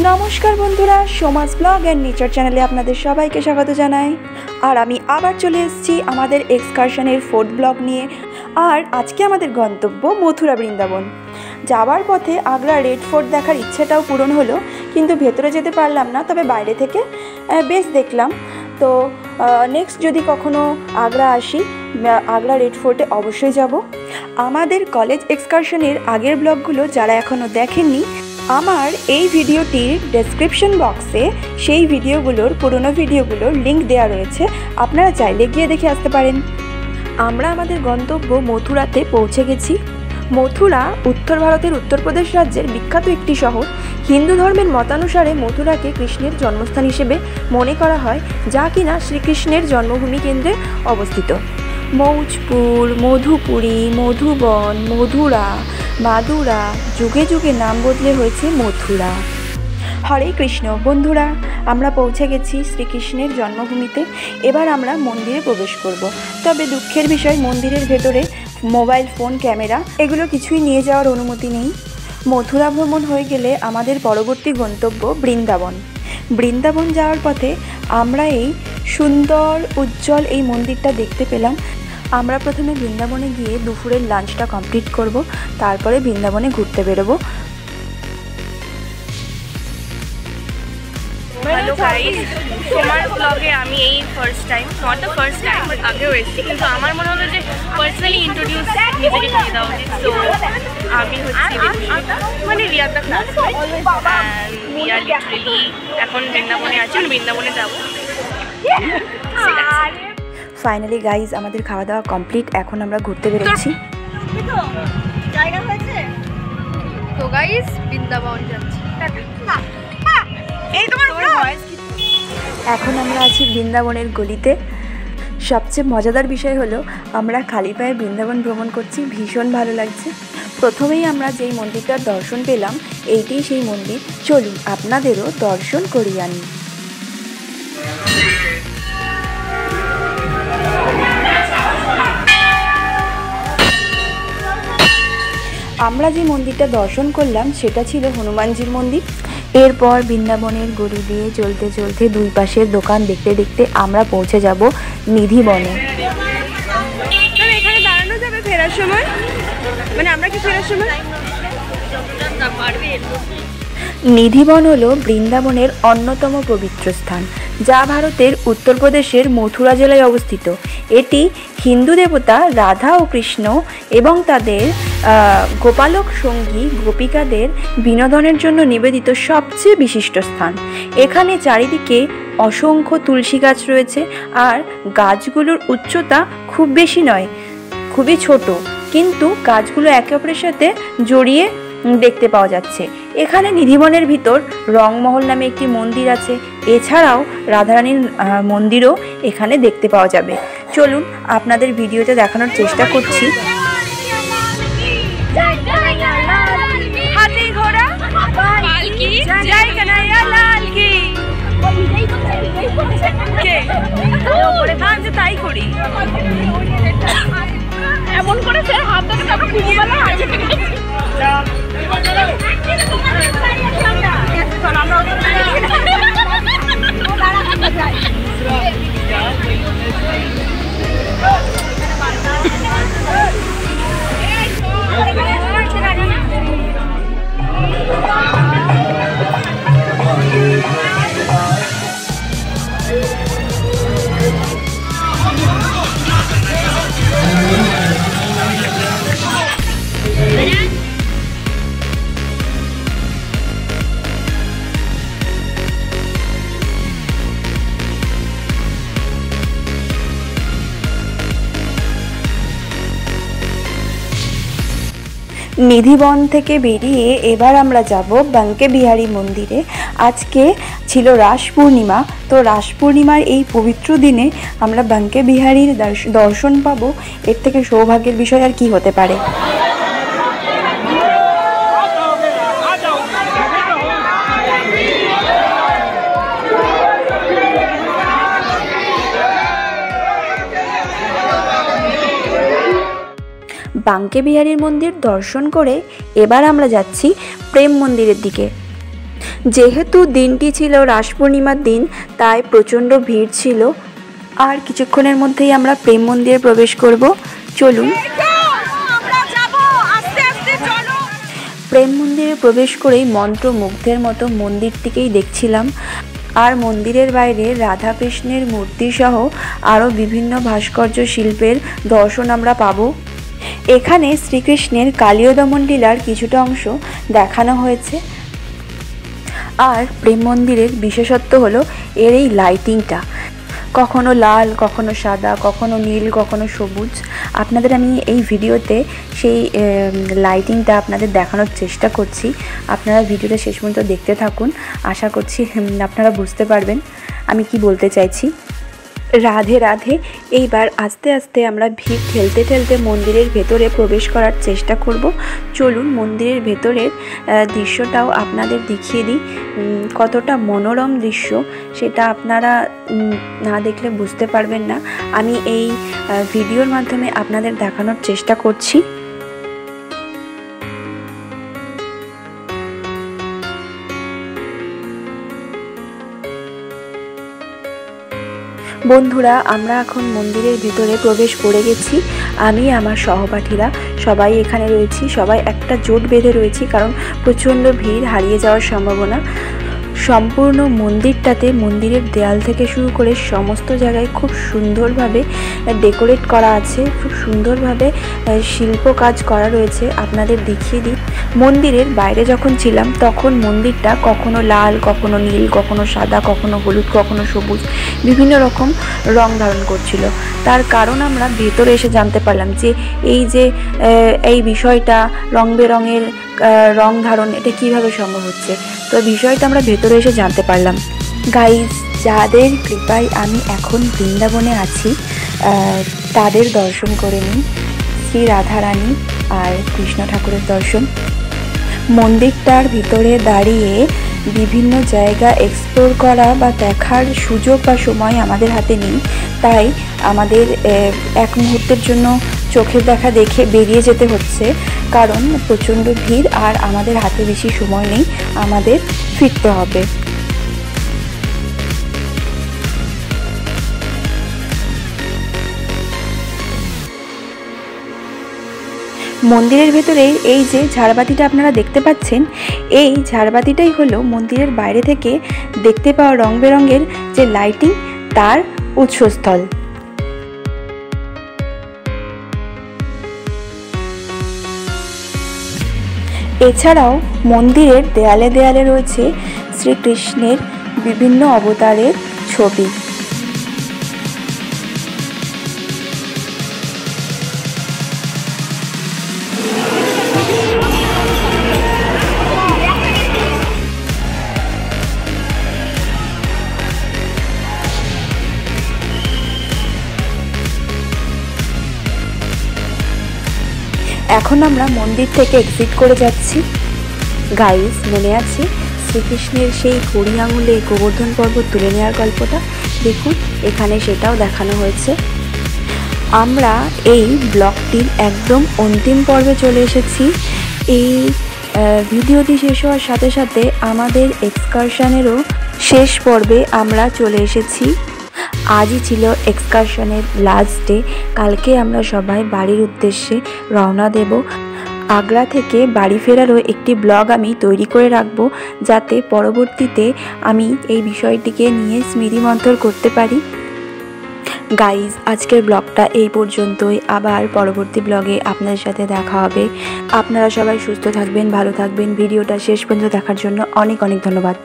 নমস্কার বন্ধুরা, সমাজ ব্লগ অ্যান্ড নেচার চ্যানেলে আপনাদের সবাইকে স্বাগত জানাই। আর আমি আবার চলে এসেছি আমাদের এক্সকারশনের 4th ব্লগ নিয়ে। আর আজকে আমাদের গন্তব্য মথুরা বৃন্দাবন। যাওয়ার পথে আগ্রা রেড ফোর্ট দেখার ইচ্ছেটাও পূরণ হলো, কিন্তু ভেতরে যেতে পারলাম না, তবে বাইরে থেকে বেশ দেখলাম। তো নেক্সট যদি কখনো আগ্রা আসি, আগ্রা রেড ফোর্টে অবশ্যই যাব। আমাদের কলেজ এক্সকারশনের আগের ব্লগগুলো যারা এখনও দেখেননি, আমার এই ভিডিওটির ডেসক্রিপশন বক্সে সেই ভিডিওগুলোর পুরনো ভিডিওগুলোর লিঙ্ক দেওয়া রয়েছে, আপনারা চাইলে গিয়ে দেখে আসতে পারেন। আমরা আমাদের গন্তব্য মথুরাতে পৌঁছে গেছি। মথুরা উত্তর ভারতের উত্তরপ্রদেশ রাজ্যের বিখ্যাত একটি শহর। হিন্দু ধর্মের মতানুসারে মথুরাকে কৃষ্ণের জন্মস্থান হিসেবে মনে করা হয়, যা কিনা শ্রীকৃষ্ণের জন্মভূমি কেন্দ্রে অবস্থিত। মৌজপুর, মধুপুরী, মধুবন, মধুরা, মাদুরা যুগে যুগে নাম বদলে হয়েছে মথুরা। হরে কৃষ্ণ বন্ধুরা, আমরা পৌঁছে গেছি শ্রীকৃষ্ণের জন্মভূমিতে। এবার আমরা মন্দিরে প্রবেশ করব। তবে দুঃখের বিষয়, মন্দিরের ভেতরে মোবাইল ফোন, ক্যামেরা এগুলো কিছুই নিয়ে যাওয়ার অনুমতি নেই। মথুরা ভ্রমণ হয়ে গেলে আমাদের পরবর্তী গন্তব্য বৃন্দাবন। বৃন্দাবন যাওয়ার পথে আমরা এই সুন্দর উজ্জ্বল এই মন্দিরটা দেখতে পেলাম। আমরা প্রথমে বৃন্দাবনে গিয়ে দুপুরের লাঞ্চটা কমপ্লিট করব, তারপরে বৃন্দাবনে ঘুরতে বেরোবো। হ্যালো গাইস, তোমার ব্লগে আমি এই first time, not the first time but আগেও এসেছি, কিন্তু আমার মনে হলো যে পার্সোনালি ইন্ট্রোডিউস নিজেকে করে দেওয়া উচিত। তো আমি হচ্ছি মানে Riyada class, and we are literally এখন বৃন্দাবনে আছি, আমি বৃন্দাবনে যাবো। ফাইনালি গাইজ, আমাদের খাওয়া দাওয়া কমপ্লিট, এখন আমরা ঘুরতে বেরোচ্ছি। তো গাইস, বৃন্দাবন যাচ্ছি। এখন আমরা আছি বৃন্দাবনের গলিতে। সবচেয়ে মজাদার বিষয় হলো, আমরা খালি পায়ে বৃন্দাবন ভ্রমণ করছি, ভীষণ ভালো লাগছে। প্রথমেই আমরা যেই মন্দিরটার দর্শন পেলাম, এইটাই সেই মন্দির। চলুন আপনাদেরও দর্শন করিয়ে আনি। আমরা যে মন্দিরটা দর্শন করলাম সেটা ছিল হনুমানজির মন্দির। এরপর বৃন্দাবনের গলি দিয়ে চলতে চলতে দুই পাশের দোকান দেখতে দেখতে আমরা পৌঁছে যাব নিধিবনে। এখানে দাঁড়ানো যাবে ফেরার সময়, মানে আমরা কি ফেরার সময়? নিধিবন হলো বৃন্দাবনের অন্যতম পবিত্র স্থান, যা ভারতের উত্তরপ্রদেশের মথুরা জেলায় অবস্থিত। এটি হিন্দু দেবতা রাধা ও কৃষ্ণ এবং তাদের গোপালক সঙ্গী গোপিকাদের বিনোদনের জন্য নিবেদিত সবচেয়ে বিশিষ্ট স্থান। এখানে চারিদিকে অসংখ্য তুলসী গাছ রয়েছে, আর গাছগুলোর উচ্চতা খুব বেশি নয়, খুবই ছোট, কিন্তু গাছগুলো একে অপরের সাথে জড়িয়ে দেখতে পাওয়া যাচ্ছে। এখানে নিধিবনের ভিতর রংমহল নামে একটি মন্দির আছে। এছাড়াও রাধারানীর মন্দিরও এখানে দেখতে পাওয়া যাবে। চলুন আপনাদের ভিডিওতে দেখানোর চেষ্টা করছি। হাতি ঘোড়া পালকি, জয় কানাইয়া লাল কি। কে আমি তাই করি, এমন করে সে হাত ধরে তাকে কুকুরবেলা আছে। নিধিবন থেকে বেরিয়ে এবার আমরা যাব বাঙ্কে বিহারী মন্দিরে। আজকে ছিল রাস পূর্ণিমা, তো রাস পূর্ণিমার এই পবিত্র দিনে আমরা বাঙ্কে বিহারীর দর্শন পাবো। এর থেকে সৌভাগ্যের বিষয় আর কি হতে পারে। বাঙ্কে বিহারীর মন্দির দর্শন করে এবার আমরা যাচ্ছি প্রেম মন্দিরের দিকে। যেহেতু দিনটি ছিল রাস পূর্ণিমার দিন, তাই প্রচণ্ড ভিড় ছিল। আর কিছুক্ষণের মধ্যেই আমরা প্রেম মন্দিরে প্রবেশ করব। চলুন। প্রেম মন্দিরে প্রবেশ করেই মন্ত্রমুগ্ধের মতো মন্দিরটিকেই দেখছিলাম। আর মন্দিরের বাইরে রাধাকৃষ্ণের মূর্তি সহ আরও বিভিন্ন ভাস্কর্য শিল্পের দর্শন আমরা পাবো। এখানে শ্রীকৃষ্ণের কালীয় দমন লীলার কিছুটা অংশ দেখানো হয়েছে। আর প্রেম মন্দিরের বিশেষত্ব হলো এর এই লাইটিংটা, কখনো লাল, কখনো সাদা, কখনো নীল, কখনো সবুজ। আপনাদের আমি এই ভিডিওতে সেই লাইটিংটা আপনাদের দেখানোর চেষ্টা করছি। আপনারা ভিডিওটা শেষ পর্যন্ত দেখতে থাকুন, আশা করছি আপনারা বুঝতে পারবেন আমি কি বলতে চাইছি। রাধে রাধে। এইবার আস্তে আস্তে আমরা ভিড় ঠেলতে ঠেলতে মন্দিরের ভেতরে প্রবেশ করার চেষ্টা করব। চলুন মন্দিরের ভেতরের দৃশ্যটাও আপনাদের দেখিয়ে দিই। কতটা মনোরম দৃশ্য সেটা আপনারা না দেখলে বুঝতে পারবেন না। আমি এই ভিডিওর মাধ্যমে আপনাদের দেখানোর চেষ্টা করছি। বন্ধুরা, আমরা এখন মন্দিরের ভিতরে প্রবেশ করে গেছি। আমি আমার সহপাঠীরা সবাই এখানে রয়েছি, সবাই একটা জোট বেঁধে রয়েছি, কারণ প্রচণ্ড ভিড়, হারিয়ে যাওয়ার সম্ভাবনা। সম্পূর্ণ মন্দিরটাতে, মন্দিরের দেয়াল থেকে শুরু করে সমস্ত জায়গায় খুব সুন্দরভাবে ডেকোরেট করা আছে, খুব সুন্দরভাবে শিল্প কাজ করা রয়েছে। আপনাদের দেখিয়ে দিই, মন্দিরের বাইরে যখন ছিলাম তখন মন্দিরটা কখনো লাল, কখনো নীল, কখনো সাদা, কখনো হলুদ, কখনো সবুজ, বিভিন্ন রকম রং ধারণ করছিল। তার কারণ আমরা ভেতরে এসে জানতে পারলাম যে এই বিষয়টা রং বেরঙের রং ধারণ এটা কিভাবে সম্ভব হচ্ছে। তো বিষয়টা আমরা ভেতরে এসে জানতে পারলাম। গাইজ, যাদের কৃপায় আমি এখন বৃন্দাবনে আছি তাদের দর্শন করে নিই, শ্রী রাধারানী আর কৃষ্ণ ঠাকুরের দর্শন। মন্দিরটার ভিতরে দাঁড়িয়ে বিভিন্ন জায়গা এক্সপ্লোর করা বা দেখার সুযোগ বা সময় আমাদের হাতে নেই, তাই আমাদের এক মুহূর্তের জন্য চোখের দেখা দেখে বেরিয়ে যেতে হচ্ছে, কারণ প্রচণ্ড ভিড় আর আমাদের হাতে বেশি সময় নেই, আমাদের ফিরতে হবে। মন্দিরের ভেতরে এই যে ঝাড়বাতিটা আপনারা দেখতে পাচ্ছেন, এই ঝাড়বাতিটাই হলো মন্দিরের বাইরে থেকে দেখতে পাওয়া রং বেরঙের যে লাইটিং, তার উৎসস্থল। এছাড়াও মন্দিরের দেয়ালে দেয়ালে রয়েছে শ্রীকৃষ্ণের বিভিন্ন অবতারের ছবি। এখন আমরা মন্দির থেকে এক্সিট করে যাচ্ছি। গাইস, মনে আছে শ্রীকৃষ্ণের সেই হরি আঙুলে গোবর্ধন পর্বত তুলে নেওয়ার গল্পটা? দেখুন, এখানে সেটাও দেখানো হয়েছে। আমরা এই ব্লগটির একদম অন্তিম পর্বে চলে এসেছি। এই ভিডিওটি শেষ হওয়ার সাথে সাথে আমাদের এক্সকারশনেরও শেষ পর্বে আমরা চলে এসেছি। আজই ছিল এক্সকারশনের লাস্ট ডে। কালকে আমরা সবাই বাড়ির উদ্দেশ্যে রওনা দেব। আগ্রা থেকে বাড়ি ফেরারও একটি ব্লগ আমি তৈরি করে রাখবো, যাতে পরবর্তীতে আমি এই বিষয়টিকে নিয়ে স্মৃতিমন্থন করতে পারি। গাইজ, আজকের ব্লগটা এই পর্যন্তই। আবার পরবর্তী ব্লগে আপনাদের সাথে দেখা হবে। আপনারা সবাই সুস্থ থাকবেন, ভালো থাকবেন। ভিডিওটা শেষ পর্যন্ত দেখার জন্য অনেক অনেক ধন্যবাদ।